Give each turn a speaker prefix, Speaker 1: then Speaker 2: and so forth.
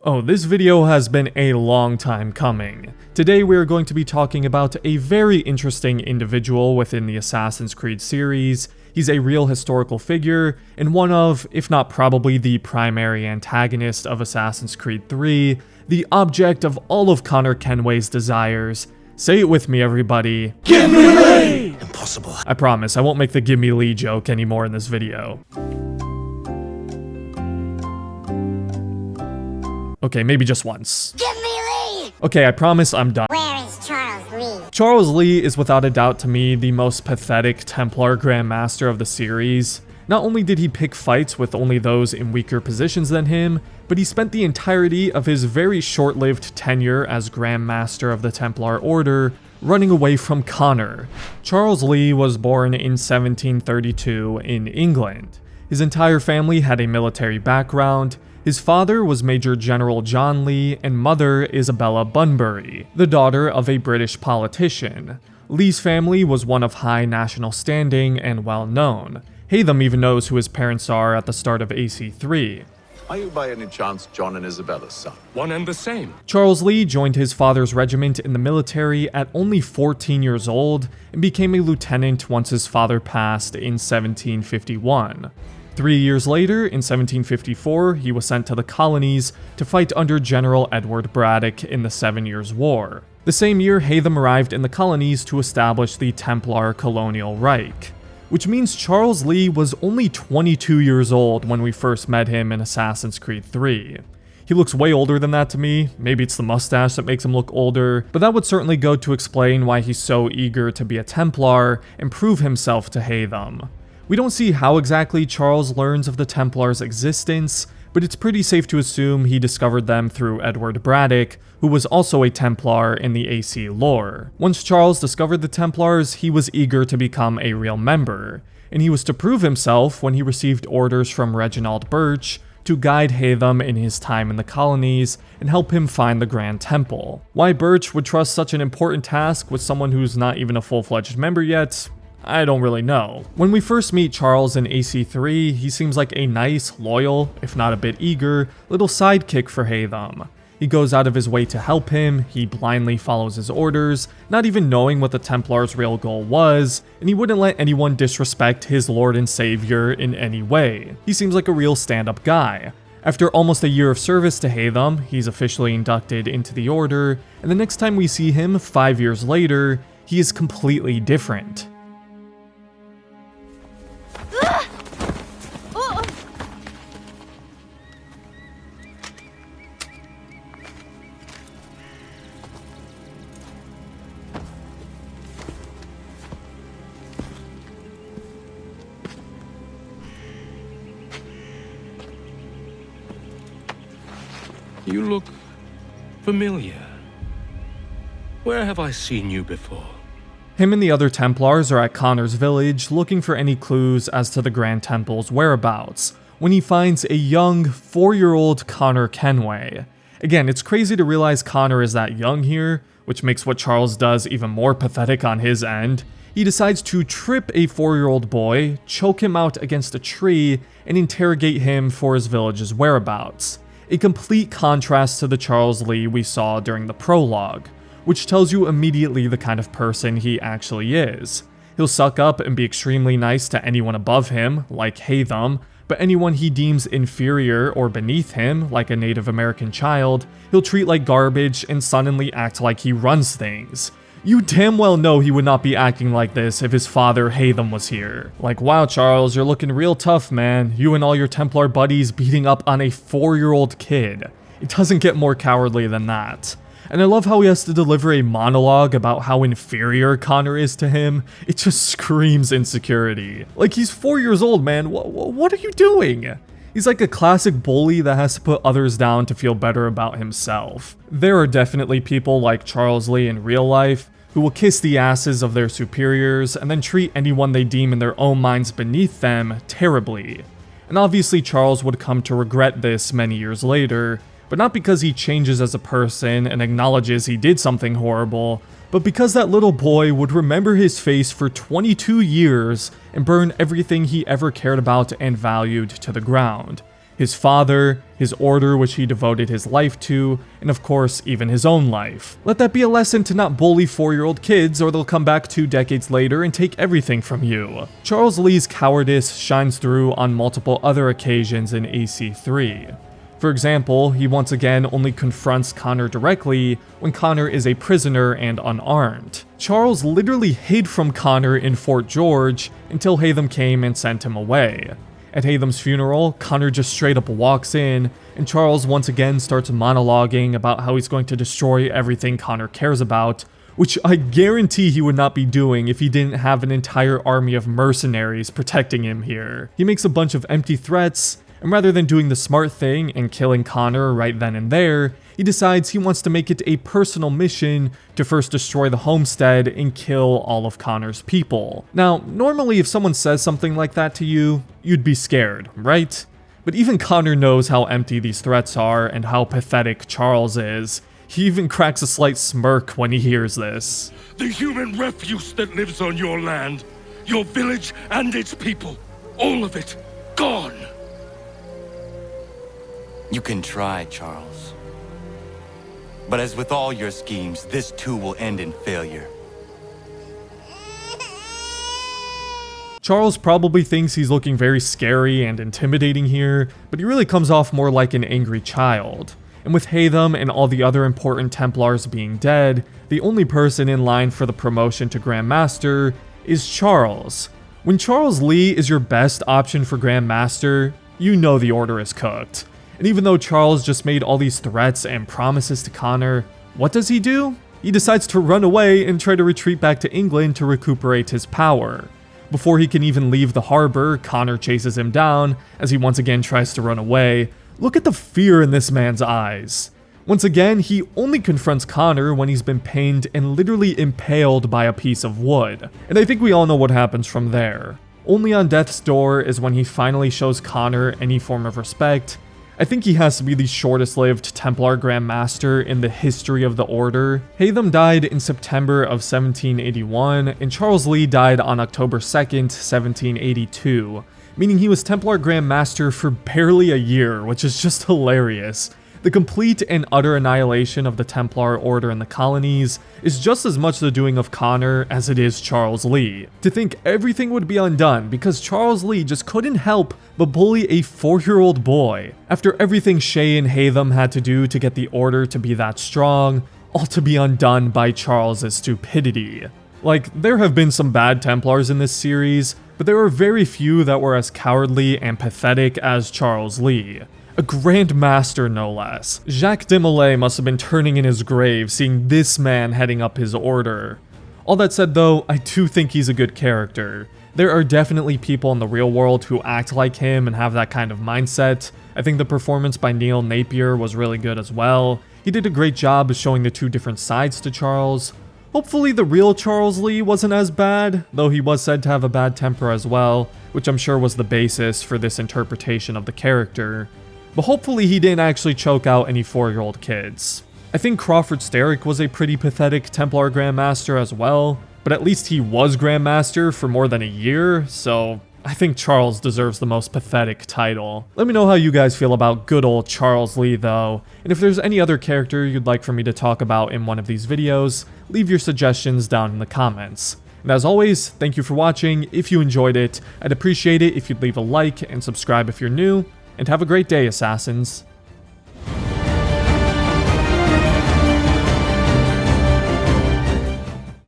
Speaker 1: Oh, this video has been a long time coming. Today we are going to be talking about a very interesting individual within the Assassin's Creed series. He's a real historical figure, and one of, if not probably the primary antagonist of Assassin's Creed 3, the object of all of Connor Kenway's desires. Say it with me, everybody.
Speaker 2: Give me Lee! Impossible.
Speaker 1: I promise, I won't make the give me Lee joke anymore in this video. Okay, maybe just once.
Speaker 3: Give me Lee!
Speaker 1: Okay, I promise I'm done.
Speaker 3: Where is Charles Lee?
Speaker 1: Charles Lee is without a doubt to me the most pathetic Templar Grand Master of the series. Not only did he pick fights with only those in weaker positions than him, but he spent the entirety of his very short-lived tenure as Grand Master of the Templar Order running away from Connor. Charles Lee was born in 1732 in England. His entire family had a military background. His father was Major General John Lee and mother Isabella Bunbury, the daughter of a British politician. Lee's family was one of high national standing and well known. Hatham even knows who his parents are at the start of AC3.
Speaker 4: Are you by any chance John and Isabella's son?
Speaker 2: One and the same.
Speaker 1: Charles Lee joined his father's regiment in the military at only 14 years old and became a lieutenant once his father passed in 1751. 3 years later, in 1754, he was sent to the colonies to fight under General Edward Braddock in the 7 Years' War. The same year, Hatham arrived in the colonies to establish the Templar Colonial Reich, which means Charles Lee was only 22 years old when we first met him in Assassin's Creed 3. He looks way older than that to me. Maybe it's the mustache that makes him look older, but that would certainly go to explain why he's so eager to be a Templar and prove himself to Hatham. We don't see how exactly Charles learns of the Templars' existence, but it's pretty safe to assume he discovered them through Edward Braddock, who was also a Templar in the AC lore. Once Charles discovered the Templars, he was eager to become a real member, and he was to prove himself when he received orders from Reginald Birch to guide Hatham in his time in the colonies and help him find the Grand Temple. Why Birch would trust such an important task with someone who's not even a full-fledged member yet, I don't really know. When we first meet Charles in AC3, he seems like a nice, loyal, if not a bit eager, little sidekick for Hatham. He goes out of his way to help him, he blindly follows his orders, not even knowing what the Templars' real goal was, and he wouldn't let anyone disrespect his lord and savior in any way. He seems like a real stand-up guy. After almost a year of service to Hatham, he's officially inducted into the order, and the next time we see him, 5 years later, he is completely different.
Speaker 2: You look familiar. Where have I seen you before?
Speaker 1: Him and the other Templars are at Connor's village looking for any clues as to the Grand Temple's whereabouts, when he finds a young 4-year-old Connor Kenway. Again, it's crazy to realize Connor is that young here, which makes what Charles does even more pathetic on his end. He decides to trip a 4-year-old boy, choke him out against a tree, and interrogate him for his village's whereabouts. A complete contrast to the Charles Lee we saw during the prologue, which tells you immediately the kind of person he actually is. He'll suck up and be extremely nice to anyone above him, like Hatham, but anyone he deems inferior or beneath him, like a Native American child, he'll treat like garbage and suddenly act like he runs things. You damn well know he would not be acting like this if his father Hatham was here. Like, wow Charles, you're looking real tough, man. You and all your Templar buddies beating up on a 4-year-old kid. It doesn't get more cowardly than that. And I love how he has to deliver a monologue about how inferior Connor is to him. It just screams insecurity. Like, he's 4 years old, man. What are you doing? He's like a classic bully that has to put others down to feel better about himself. There are definitely people like Charles Lee in real life who will kiss the asses of their superiors and then treat anyone they deem in their own minds beneath them terribly. And obviously Charles would come to regret this many years later, but not because he changes as a person and acknowledges he did something horrible, but because that little boy would remember his face for 22 years and burn everything he ever cared about and valued to the ground. his father, his order which he devoted his life to, and of course, even his own life. Let that be a lesson to not bully 4-year-old kids or they'll come back 2 decades later and take everything from you. Charles Lee's cowardice shines through on multiple other occasions in AC3. For example, he once again only confronts Connor directly when Connor is a prisoner and unarmed. Charles literally hid from Connor in Fort George until Hatham came and sent him away. At Hatham's funeral, Connor just straight up walks in, and Charles once again starts monologuing about how he's going to destroy everything Connor cares about, which I guarantee he would not be doing if he didn't have an entire army of mercenaries protecting him here. He makes a bunch of empty threats, and rather than doing the smart thing and killing Connor right then and there, he decides he wants to make it a personal mission to first destroy the homestead and kill all of Connor's people. Now, normally if someone says something like that to you, you'd be scared, right? But even Connor knows how empty these threats are and how pathetic Charles is. He even cracks a slight smirk when he hears this.
Speaker 2: The human refuse that lives on your land, your village and its people, all of it, gone.
Speaker 5: You can try, Charles. But as with all your schemes, this too will end in failure.
Speaker 1: Charles probably thinks he's looking very scary and intimidating here, but he really comes off more like an angry child. And with Hatham and all the other important Templars being dead, the only person in line for the promotion to Grand Master is Charles. When Charles Lee is your best option for Grand Master, you know the order is cooked. And even though Charles just made all these threats and promises to Connor, what does he do? He decides to run away and try to retreat back to England to recuperate his power. Before he can even leave the harbor, Connor chases him down as he once again tries to run away. Look at the fear in this man's eyes. Once again, he only confronts Connor when he's been pained and literally impaled by a piece of wood. And I think we all know what happens from there. Only on death's door is when he finally shows Connor any form of respect. I think he has to be the shortest-lived Templar Grand Master in the history of the Order. Hatham died in September of 1781, and Charles Lee died on October 2nd, 1782, meaning he was Templar Grand Master for barely a year, which is just hilarious. The complete and utter annihilation of the Templar Order in the colonies is just as much the doing of Connor as it is Charles Lee. To think everything would be undone because Charles Lee just couldn't help but bully a 4-year-old boy. After everything Shay and Hatham had to do to get the Order to be that strong, all to be undone by Charles' stupidity. Like, there have been some bad Templars in this series, but there are very few that were as cowardly and pathetic as Charles Lee. A Grand Master, no less. Jacques de Molay must have been turning in his grave seeing this man heading up his order. All that said though, I do think he's a good character. There are definitely people in the real world who act like him and have that kind of mindset. I think the performance by Neil Napier was really good as well. He did a great job of showing the two different sides to Charles. Hopefully the real Charles Lee wasn't as bad, though he was said to have a bad temper as well, which I'm sure was the basis for this interpretation of the character. But hopefully he didn't actually choke out any 4-year-old kids. I think Crawford Starrick was a pretty pathetic Templar Grand Master as well, but at least he was Grand Master for more than a year, so I think Charles deserves the most pathetic title. Let me know how you guys feel about good old Charles Lee though, and if there's any other character you'd like for me to talk about in one of these videos, leave your suggestions down in the comments. And as always, thank you for watching. If you enjoyed it, I'd appreciate it if you'd leave a like and subscribe if you're new. And have a great day, Assassins.